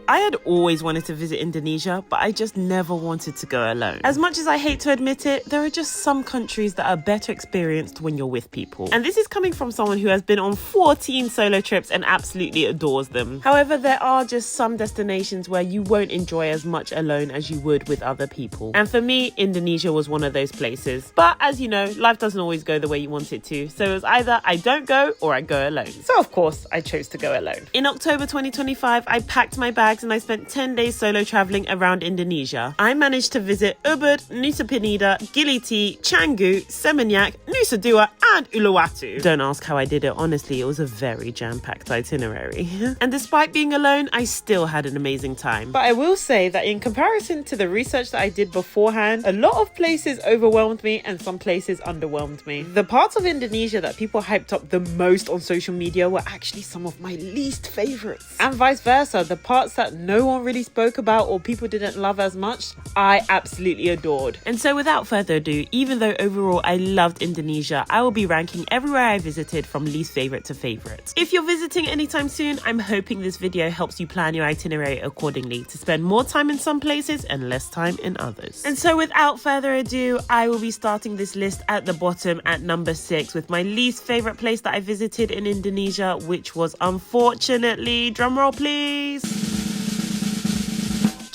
I had always wanted to visit Indonesia, but I just never wanted to go alone. As much as I hate to admit it, there are just some countries that are better experienced when you're with people. And this is coming from someone who has been on 14 solo trips and absolutely adores them. However, there are just some destinations where you won't enjoy as much alone as you would with other people. And for me, Indonesia was one of those places. But as you know, life doesn't always go the way you want it to. So it was either I don't go or I go alone. So of course, I chose to go alone. In October 2025, I packed my bags and I spent 10 days solo traveling around Indonesia. I managed to visit Ubud, Nusa Penida, Gili, Canggu, Seminyak, Nusa Dua and Uluwatu. Don't ask how I did it, honestly, it was a very jam-packed itinerary. And despite being alone, I still had an amazing time. But I will say that in comparison to the research that I did beforehand, a lot of places overwhelmed me and some places underwhelmed me. The parts of Indonesia that people hyped up the most on social media were actually some of my least favorites. And vice versa, the parts that no one really spoke about or people didn't love as much, I absolutely adored. And so without further ado, even though overall I loved Indonesia, I will be ranking everywhere I visited from least favorite to favorite. If you're visiting anytime soon, I'm hoping this video helps you plan your itinerary accordingly to spend more time in some places and less time in others. And so without further ado, I will be starting this list at the bottom at number 6 with my least favorite place that I visited in Indonesia, which was unfortunately, drumroll please,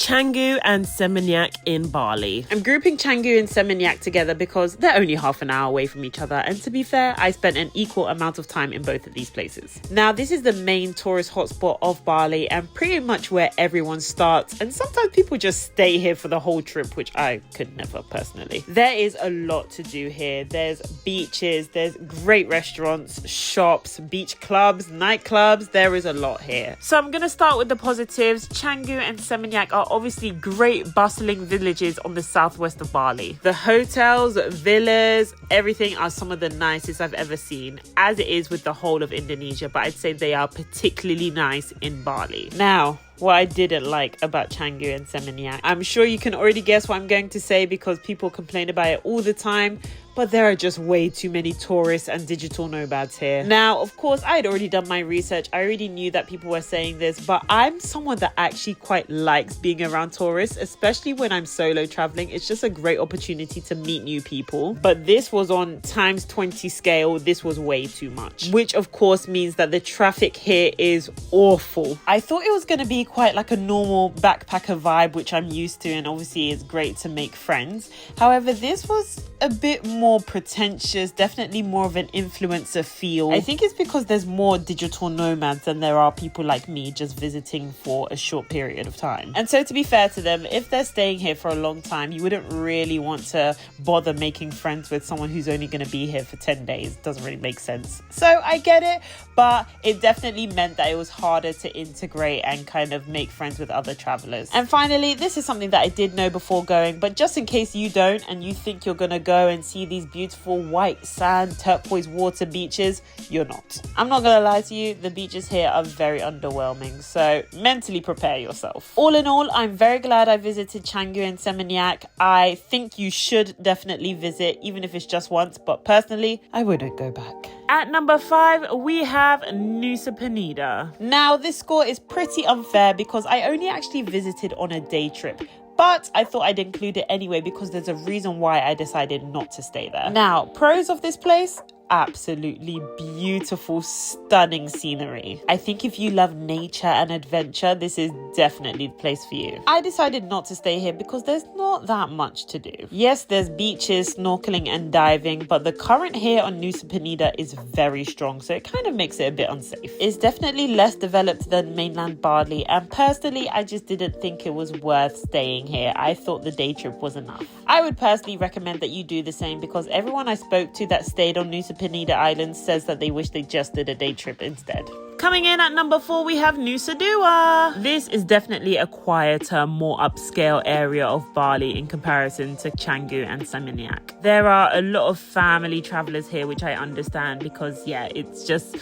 Canggu and Seminyak in Bali. I'm grouping Canggu and Seminyak together because they're only half an hour away from each other, and to be fair, I spent an equal amount of time in both of these places. Now, this is the main tourist hotspot of Bali and pretty much where everyone starts, and sometimes people just stay here for the whole trip, which I could never personally. There is a lot to do here. There's beaches, there's great restaurants, shops, beach clubs, nightclubs. There is a lot here. So I'm gonna start with the positives. Canggu and Seminyak are obviously great bustling villages on the southwest of Bali. The hotels, villas, everything are some of the nicest I've ever seen, as it is with the whole of Indonesia, but I'd say they are particularly nice in Bali. Now, what I didn't like about Canggu and Seminyak, I'm sure you can already guess what I'm going to say because people complain about it all the time, but there are just way too many tourists and digital nomads here. Now, of course, I had already done my research. I already knew that people were saying this, but I'm someone that actually quite likes being around tourists, especially when I'm solo traveling. It's just a great opportunity to meet new people. But this was on times 20 scale. This was way too much, which of course means that the traffic here is awful. I thought it was going to be quite like a normal backpacker vibe, which I'm used to, and obviously it's great to make friends. However, this was a bit more pretentious, definitely more of an influencer feel. I think it's because there's more digital nomads than there are people like me just visiting for a short period of time. And so to be fair to them, if they're staying here for a long time, you wouldn't really want to bother making friends with someone who's only going to be here for 10 days. Doesn't really make sense. So I get it, but it definitely meant that it was harder to integrate and kind of make friends with other travelers. And finally, this is something that I did know before going, but just in case you don't and you think you're going to go and see these beautiful white sand, turquoise water beaches, you're not. I'm not gonna lie to you, the beaches here are very underwhelming, so mentally prepare yourself. All in all, I'm very glad I visited Canggu and Seminyak. I think you should definitely visit, even if it's just once, but personally, I wouldn't go back. At number 5, we have Nusa Penida. Now, this score is pretty unfair because I only actually visited on a day trip. But I thought I'd include it anyway because there's a reason why I decided not to stay there. Now, pros of this place, absolutely beautiful, stunning scenery. I think if you love nature and adventure, this is definitely the place for you. I decided not to stay here because there's not that much to do. Yes, there's beaches, snorkeling and diving, but the current here on Nusa Penida is very strong, so it kind of makes it a bit unsafe. It's definitely less developed than mainland Bali, and personally, I just didn't think it was worth staying here. I thought the day trip was enough. I would personally recommend that you do the same because everyone I spoke to that stayed on Nusa Penida Island says that they wish they just did a day trip instead. Coming in at number 4, we have Nusa Dua. This is definitely a quieter, more upscale area of Bali in comparison to Canggu and Seminyak. There are a lot of family travelers here, which I understand because, yeah, it's just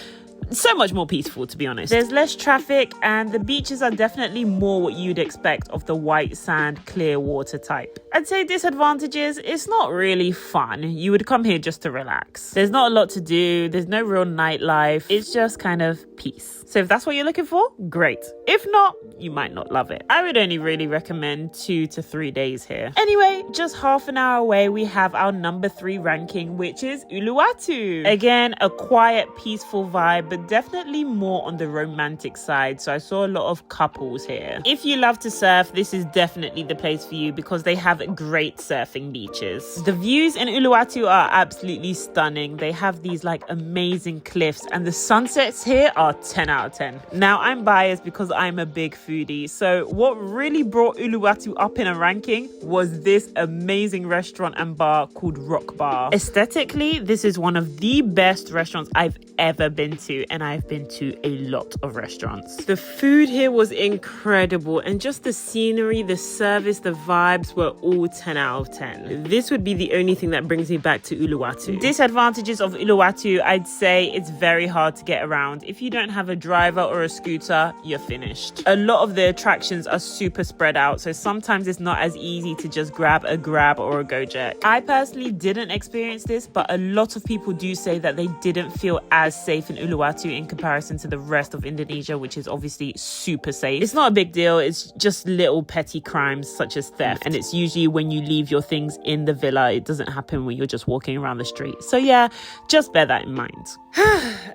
so much more peaceful, to be honest. There's less traffic and the beaches are definitely more what you'd expect of the white sand, clear water type. I'd say disadvantages, it's not really fun. You would come here just to relax. There's not a lot to do. There's no real nightlife. It's just kind of peace. So if that's what you're looking for, great. If not, you might not love it. I would only really recommend 2 to 3 days here. Anyway, just half an hour away, we have our number 3 ranking, which is Uluwatu. Again, a quiet, peaceful vibe, but definitely more on the romantic side. So I saw a lot of couples here. If you love to surf, this is definitely the place for you because they have great surfing beaches. The views in Uluwatu are absolutely stunning. They have these like amazing cliffs and the sunsets here are 10 out of 10. Now I'm biased because I'm a big foodie. So what really brought Uluwatu up in a ranking was this amazing restaurant and bar called Rock Bar. Aesthetically, this is one of the best restaurants I've ever been to, and I've been to a lot of restaurants. The food here was incredible, and just the scenery, the service, the vibes were all 10 out of 10. This would be the only thing that brings me back to Uluwatu. Disadvantages of Uluwatu, I'd say it's very hard to get around. If you don't have a driver or a scooter, you're finished. A lot of the attractions are super spread out, so sometimes it's not as easy to just grab a Grab or a Gojek. I personally didn't experience this, but a lot of people do say that they didn't feel as safe in Uluwatu in comparison to the rest of Indonesia, which is obviously super safe. It's not a big deal, it's just little petty crimes such as theft, and it's usually when you leave your things in the villa. It doesn't happen when you're just walking around the street. So yeah, just bear that in mind.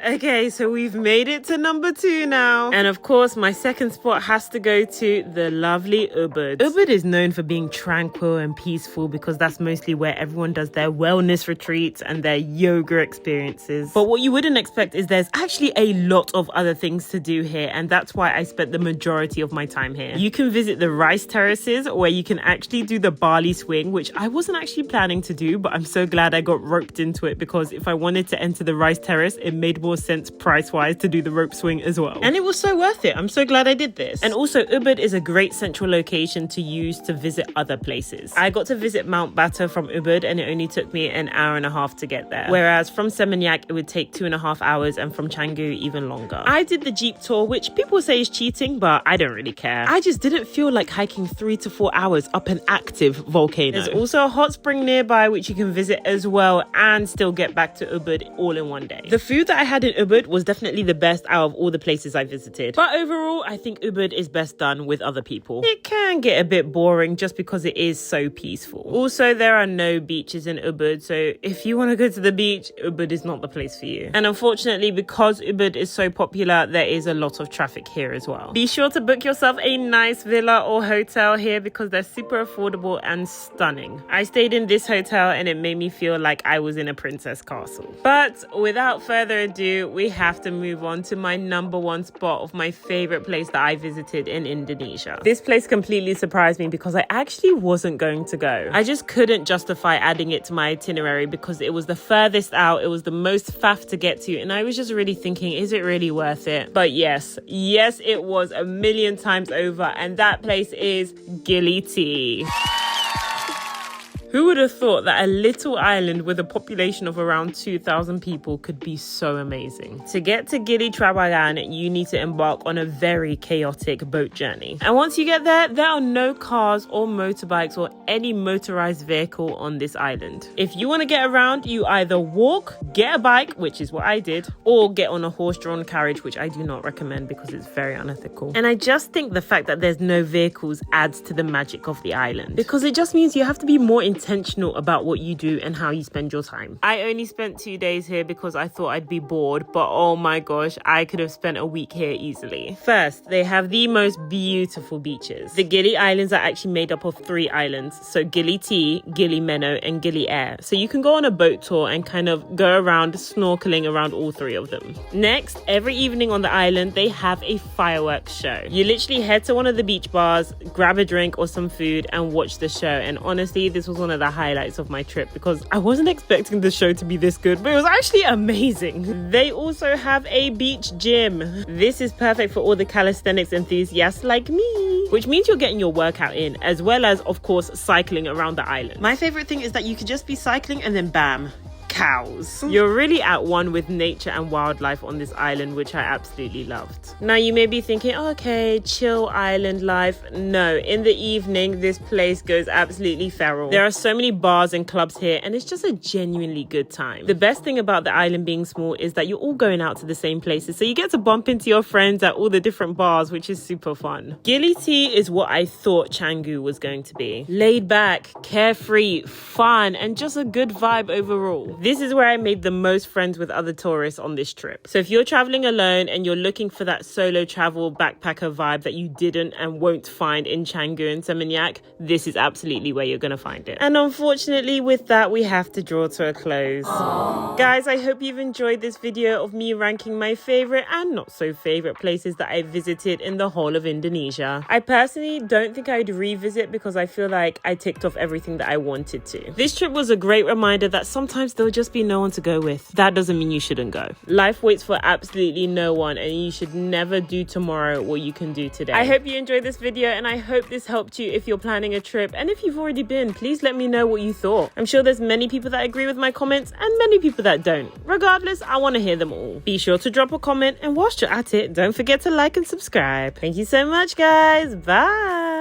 Okay, so we've made it to number 2 now. And of course, my second spot has to go to the lovely Ubud. Ubud is known for being tranquil and peaceful because that's mostly where everyone does their wellness retreats and their yoga experiences. But what you wouldn't expect is there's actually a lot of other things to do here, and that's why I spent the majority of my time here. You can visit the rice terraces where you can actually do the Bali swing, which I wasn't actually planning to do, but I'm so glad I got roped into it because if I wanted to enter the rice terrace, it made more sense price-wise to do the rope swing as well. And it was so worth it. I'm so glad I did this. And also, Ubud is a great central location to use to visit other places. I got to visit Mount Bata from Ubud and it only took me an hour and a half to get there. Whereas from Seminyak, it would take 2.5 hours, and from Canggu, even longer. I did the Jeep tour, which people say is cheating, but I don't really care. I just didn't feel like hiking 3 to 4 hours up an active volcano. There's also a hot spring nearby, which you can visit as well and still get back to Ubud all in one day. The food that I had in Ubud was definitely the best out of all the places I visited. But overall, I think Ubud is best done with other people. It can get a bit boring just because it is so peaceful. Also, there are no beaches in Ubud, so if you want to go to the beach, Ubud is not the place for you. And unfortunately, because Ubud is so popular, there is a lot of traffic here as well. Be sure to book yourself a nice villa or hotel here because they're super affordable and stunning. I stayed in this hotel and it made me feel like I was in a princess castle. But without further ado, we have to move on to my number 1 spot of my favorite place that I visited in Indonesia. This place completely surprised me because I actually wasn't going to go. I just couldn't justify adding it to my itinerary because it was the furthest out, it was the most faff to get to, and I was just really thinking, is it really worth it? But yes, it was 1,000,000 times over, and that place is Gili Tea. Who would have thought that a little island with a population of around 2,000 people could be so amazing? To get to Gili Trawangan, you need to embark on a very chaotic boat journey. And once you get there, there are no cars or motorbikes or any motorized vehicle on this island. If you want to get around, you either walk, get a bike, which is what I did, or get on a horse-drawn carriage, which I do not recommend because it's very unethical. And I just think the fact that there's no vehicles adds to the magic of the island because it just means you have to be more intentional about what you do and how you spend your time. I only spent 2 days here because I thought I'd be bored, but oh my gosh, I could have spent a week here easily. First, they have the most beautiful beaches. The Gili Islands are actually made up of 3 islands, so Gili Tea, Gili Meno, and Gili Air. So you can go on a boat tour and kind of go around snorkeling around all 3 of them. Next, every evening on the island, they have a fireworks show. You literally head to one of the beach bars, grab a drink or some food, and watch the show. And honestly, this was one of the highlights of my trip because I wasn't expecting the show to be this good, but it was actually amazing. They also have a beach gym. This is perfect for all the calisthenics enthusiasts like me, which means you're getting your workout in, as well as, of course, cycling around the island. My favorite thing is that you could just be cycling and then bam, cows. You're really at one with nature and wildlife on this island, which I absolutely loved. Now you may be thinking, okay, chill island life. No, in the evening, this place goes absolutely feral. There are so many bars and clubs here, and it's just a genuinely good time. The best thing about the island being small is that you're all going out to the same places, so you get to bump into your friends at all the different bars, which is super fun. Gili is what I thought Canggu was going to be. Laid back, carefree, fun, and just a good vibe overall. This is where I made the most friends with other tourists on this trip. So if you're traveling alone and you're looking for that solo travel backpacker vibe that you didn't and won't find in Canggu and Seminyak, this is absolutely where you're gonna find it. And unfortunately with that, we have to draw to a close. Guys, I hope you've enjoyed this video of me ranking my favorite and not so favorite places that I visited in the whole of Indonesia. I personally don't think I'd revisit because I feel like I ticked off everything that I wanted to. This trip was a great reminder that sometimes there'll just be no one to go with. That doesn't mean you shouldn't go. Life waits for absolutely no one, and you should never do tomorrow what you can do today. I hope you enjoyed this video, and I hope this helped you if you're planning a trip. And if you've already been, please let me know what you thought. I'm sure there's many people that agree with my comments and many people that don't. Regardless, I want to hear them all. Be sure to drop a comment, and whilst you're at it, don't forget to like and subscribe. Thank you so much, guys. Bye.